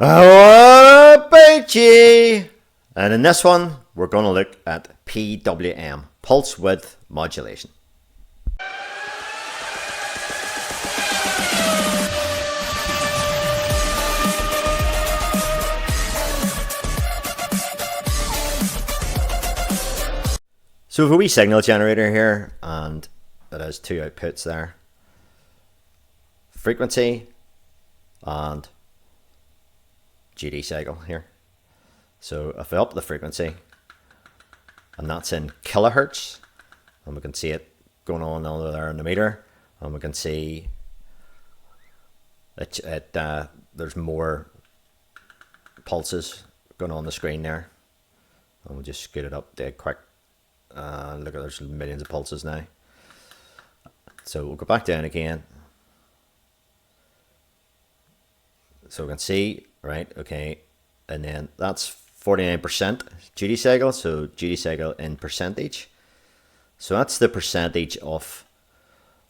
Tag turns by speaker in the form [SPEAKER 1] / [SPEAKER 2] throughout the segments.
[SPEAKER 1] What about you? And in this one, we're going to look at PWM, pulse width modulation. So we have a wee signal generator here, and it has two outputs there, frequency and duty cycle here. So if I up the frequency, and that's in kilohertz, and we can see it going on over there in the meter, and we can see there's more pulses going on the screen there. And we'll just scoot it up dead quick. Look, there's millions of pulses now. So we'll go back down again. So we can see, right, okay, and then that's 49% duty cycle, so duty cycle in percentage. So that's the percentage of,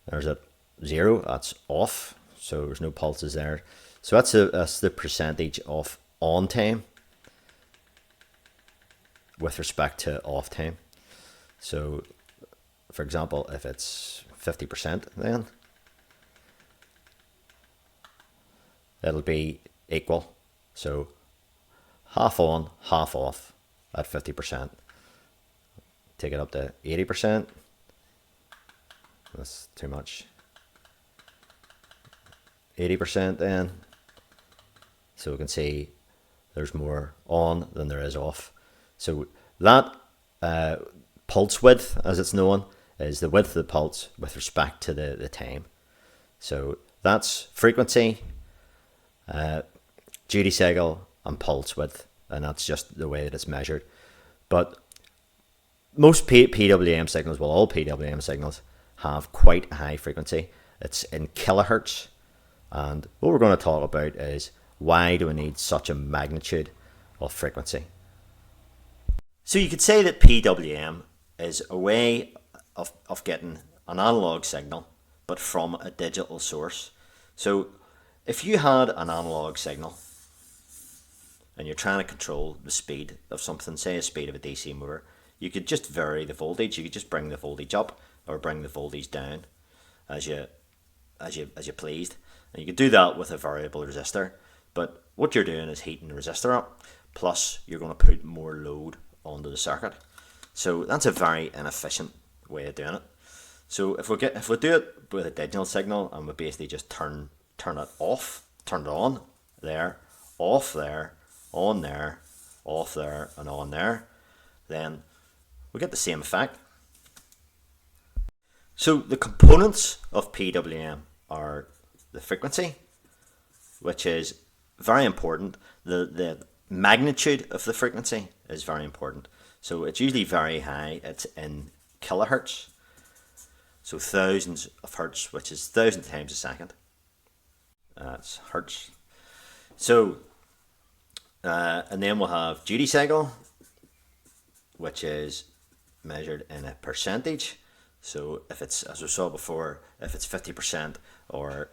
[SPEAKER 1] there's a 0, that's off, so there's no pulses there. So that's the percentage of on time with respect to off time. So, for example, if it's 50%, then it'll be equal. So half on, half off at 50%. Take it up to 80%. That's too much. 80% then. So we can see there's more on than there is off. So that pulse width, as it's known, is the width of the pulse with respect to the time. So that's frequency, duty cycle, and pulse width, and that's just the way that it's measured. But most PWM signals, well, all PWM signals have quite a high frequency. It's in kilohertz, and what we're going to talk about is why do we need such a magnitude of frequency. So you could say that PWM is a way of getting an analog signal, but from a digital source. So if you had an analog signal and you're trying to control the speed of something, say a speed of a DC motor, you could just vary the voltage. You could just bring the voltage up or bring the voltage down as you pleased. And you could do that with a variable resistor. But what you're doing is heating the resistor up, plus you're going to put more load onto the circuit. So that's a very inefficient way of doing it. So if we do it with a digital signal and we basically just turn it off, turn it on there, off there, on there, off there, and on there, then we get the same effect. So the components of PWM are the frequency, which is very important. The magnitude of the frequency is very important. So it's usually very high. It's in kilohertz. So thousands of hertz, which is 1,000 times a second. That's hertz. So, and then we'll have duty cycle, which is measured in a percentage. So if it's, as we saw before, if it's 50%, or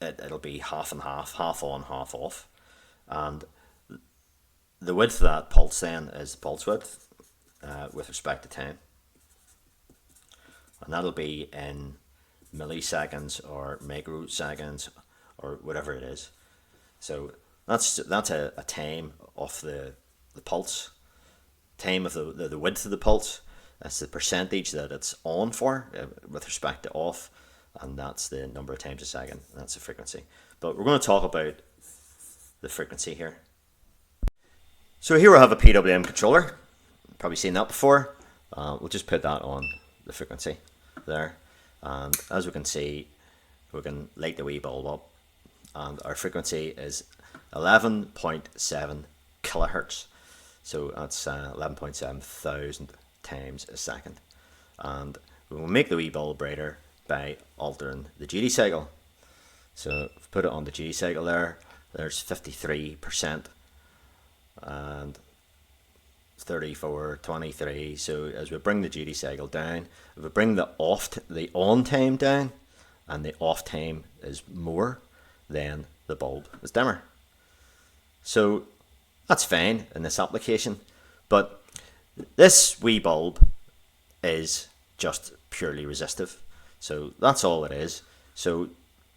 [SPEAKER 1] it'll be half and half, half on, half off. And the width of that pulse then is the pulse width with respect to time. And that'll be in milliseconds or microseconds or whatever it is. So that's a time of the pulse, time of the width of the pulse. That's the percentage that it's on for with respect to off, and that's the number of times a second. That's the frequency. But we're going to talk about the frequency here. So here we have a PWM controller. Probably seen that before. We'll just put that on the frequency there, and as we can see, we can light the wee bulb up, and our frequency is 11.7 kilohertz. So that's 11.7 thousand times a second, and we will make the wee bulb brighter by altering the duty cycle. So if we put it on the duty cycle there, there's 53%. And 34, 23. So as we bring the duty cycle down, if we bring the on time down, and the off time is more, then the bulb is dimmer. So that's fine in this application, but this wee bulb is just purely resistive. So that's all it is. So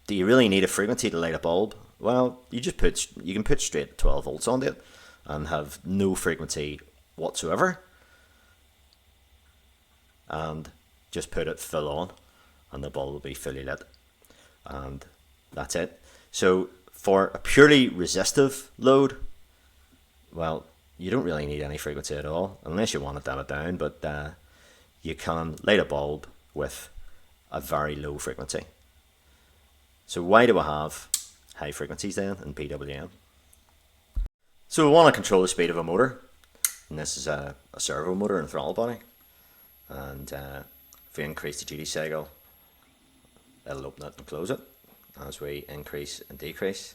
[SPEAKER 1] do you really need a frequency to light a bulb? Well, you can put straight 12 volts onto it and have no frequency whatsoever, and just put it full on and the bulb will be fully lit, and that's it. So for a purely resistive load, well, you don't really need any frequency at all unless you want to damn it down, but you can light a bulb with a very low frequency. So why do we have high frequencies then in PWM? So we want to control the speed of a motor, and this is a servo motor and throttle body, and if we increase the duty cycle, it'll open it and close it as we increase and decrease,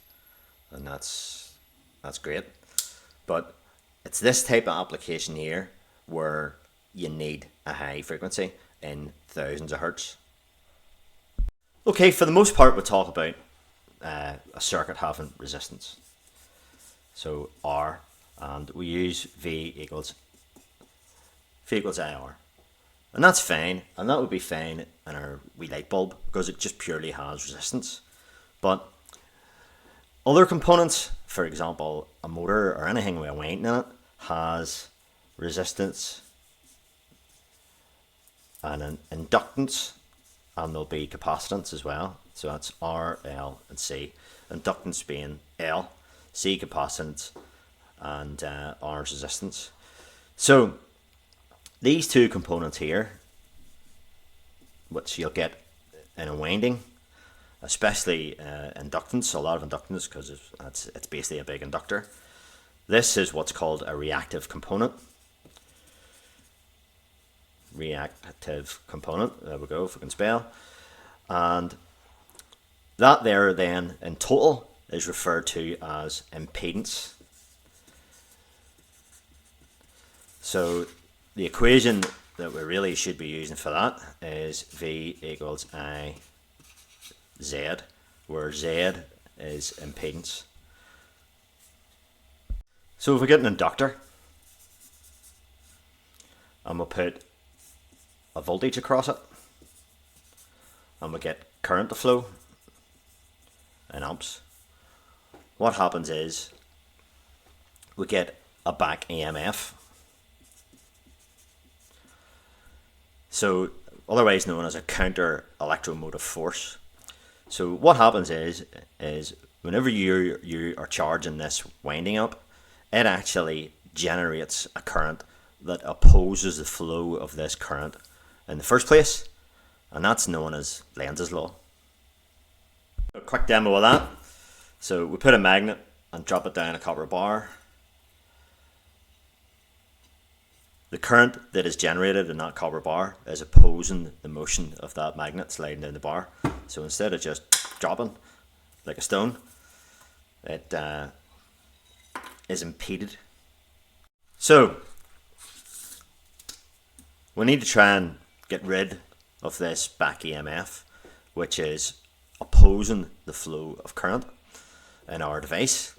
[SPEAKER 1] and that's great. But it's this type of application here where you need a high frequency in thousands of hertz. Okay, for the most part we talk about a circuit having resistance. So R, and we use V equals IR. And that's fine, and that would be fine in our wee light bulb because it just purely has resistance. But other components, for example, a motor or anything with a winding in it, has resistance and an inductance, and there'll be capacitance as well. So that's R, L, and C. Inductance being L, C capacitance, and R's resistance. So these two components here, which you'll get in a winding, especially inductance, a lot of inductance because it's basically a big inductor. This is what's called a reactive component. Reactive component, there we go, if we can spell. And that there then in total is referred to as impedance. So the equation that we really should be using for that is V equals I Z, where Z is impedance. So if we get an inductor and we'll put a voltage across it and we get current to flow in amps, what happens is we get a back EMF. So otherwise known as a counter electromotive force. So what happens is whenever you are charging this winding up, it actually generates a current that opposes the flow of this current in the first place, and that's known as Lenz's law. A quick demo of that. So we put a magnet and drop it down a copper bar. The current that is generated in that copper bar is opposing the motion of that magnet sliding down the bar. So instead of just dropping like a stone, it is impeded. So we need to try and get rid of this back EMF, which is opposing the flow of current in our device.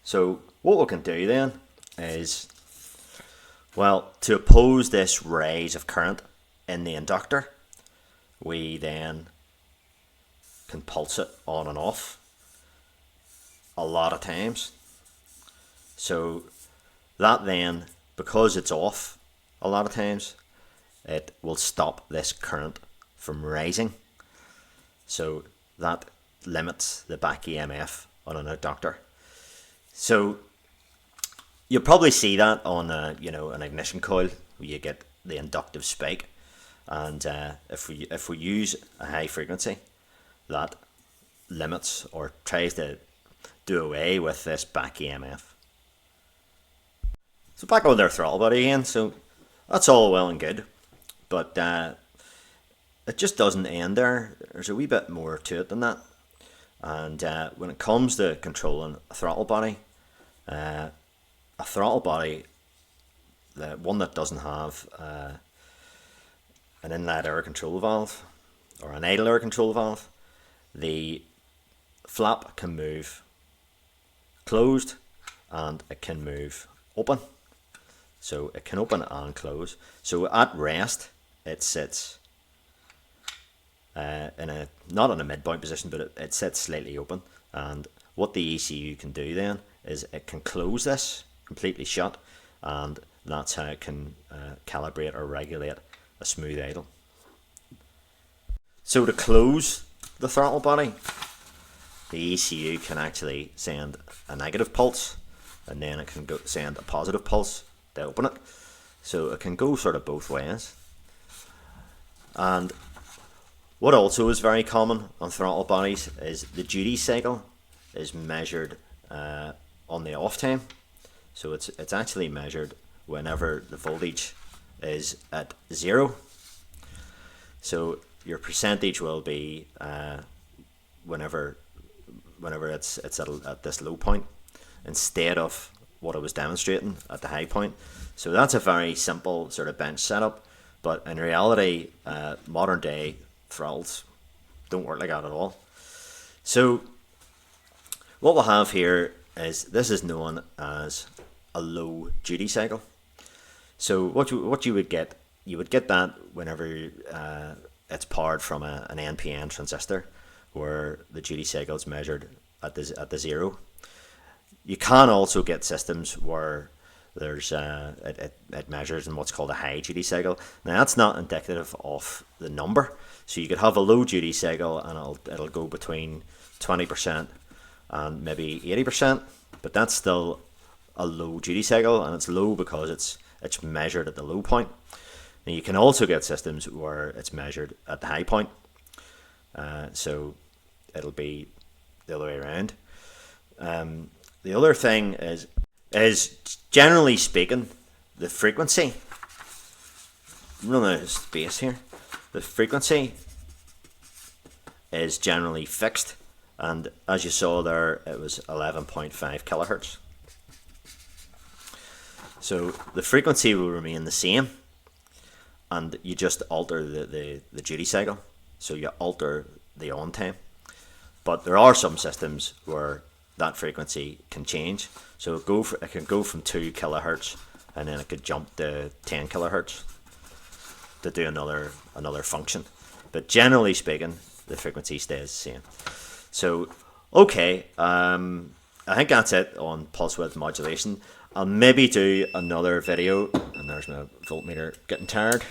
[SPEAKER 1] So what we can do then is, well, to oppose this rise of current in the inductor, we then can pulse it on and off a lot of times. So that then, because it's off a lot of times, it will stop this current from rising. So that limits the back EMF on an inductor. So you'll probably see that on an ignition coil where you get the inductive spike, and if we use a high frequency, that limits or tries to do away with this back EMF. So back on their throttle body again. So that's all well and good, but it just doesn't end there. There's a wee bit more to it than that. And when it comes to controlling a throttle body, the one that doesn't have an inlet air control valve or an idle air control valve, the flap can move closed and it can move open. So it can open and close. So at rest, it sits in a not in a midpoint position, but it sits slightly open. And what the ECU can do then is it can close this completely shut, and that's how it can calibrate or regulate a smooth idle. So to close the throttle body, the ECU can actually send a negative pulse, and then it can go send a positive pulse to open it. So it can go sort of both ways. And what also is very common on throttle bodies is the duty cycle is measured on the off time. So it's actually measured whenever the voltage is at 0. So your percentage will be whenever it's at this low point, instead of what I was demonstrating at the high point. So that's a very simple sort of bench setup, but in reality, modern day throttles don't work like that at all. So what we'll have here is, this is known as a low duty cycle. So what you would get that whenever it's powered from an NPN transistor, where the duty cycle is measured at the 0. You can also get systems where there's it measures in what's called a high duty cycle. Now that's not indicative of the number. So you could have a low duty cycle and it'll go between 20% and maybe 80%, but that's still a low duty cycle, and it's low because it's measured at the low point. Now you can also get systems where it's measured at the high point, so it'll be the other way around. The other thing is generally speaking, the frequency. I'm running out of space here. The frequency is generally fixed, and as you saw there, it was 11.5 kilohertz. So the frequency will remain the same, and you just alter the duty cycle. So you alter the on time. But there are some systems where that frequency can change. So it can go from 2 kilohertz, and then it could jump to 10 kilohertz to do another function. But generally speaking, the frequency stays the same. So okay, I think that's it on pulse width modulation. I'll maybe do another video, and there's my voltmeter getting tired.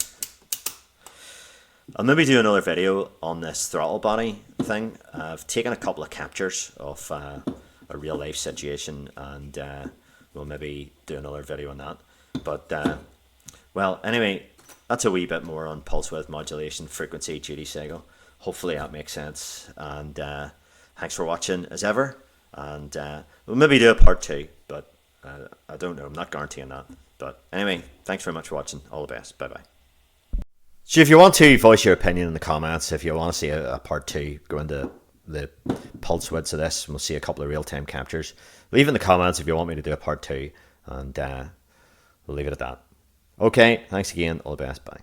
[SPEAKER 1] I'll maybe do another video on this throttle body thing. I've taken a couple of captures of a real life situation, and we'll maybe do another video on that. But well, anyway, that's a wee bit more on pulse width modulation, frequency, duty cycle. Hopefully that makes sense, and thanks for watching as ever, and we'll maybe do a part 2, but I don't know, I'm not guaranteeing that. But anyway, thanks very much for watching. All the best. Bye bye. So if you want to voice your opinion in the comments, if you want to see a part 2, go into the pulse widths of this, and we'll see a couple of real-time captures. Leave in the comments if you want me to do a part 2, and we'll leave it at that. Okay, thanks again. All the best. Bye.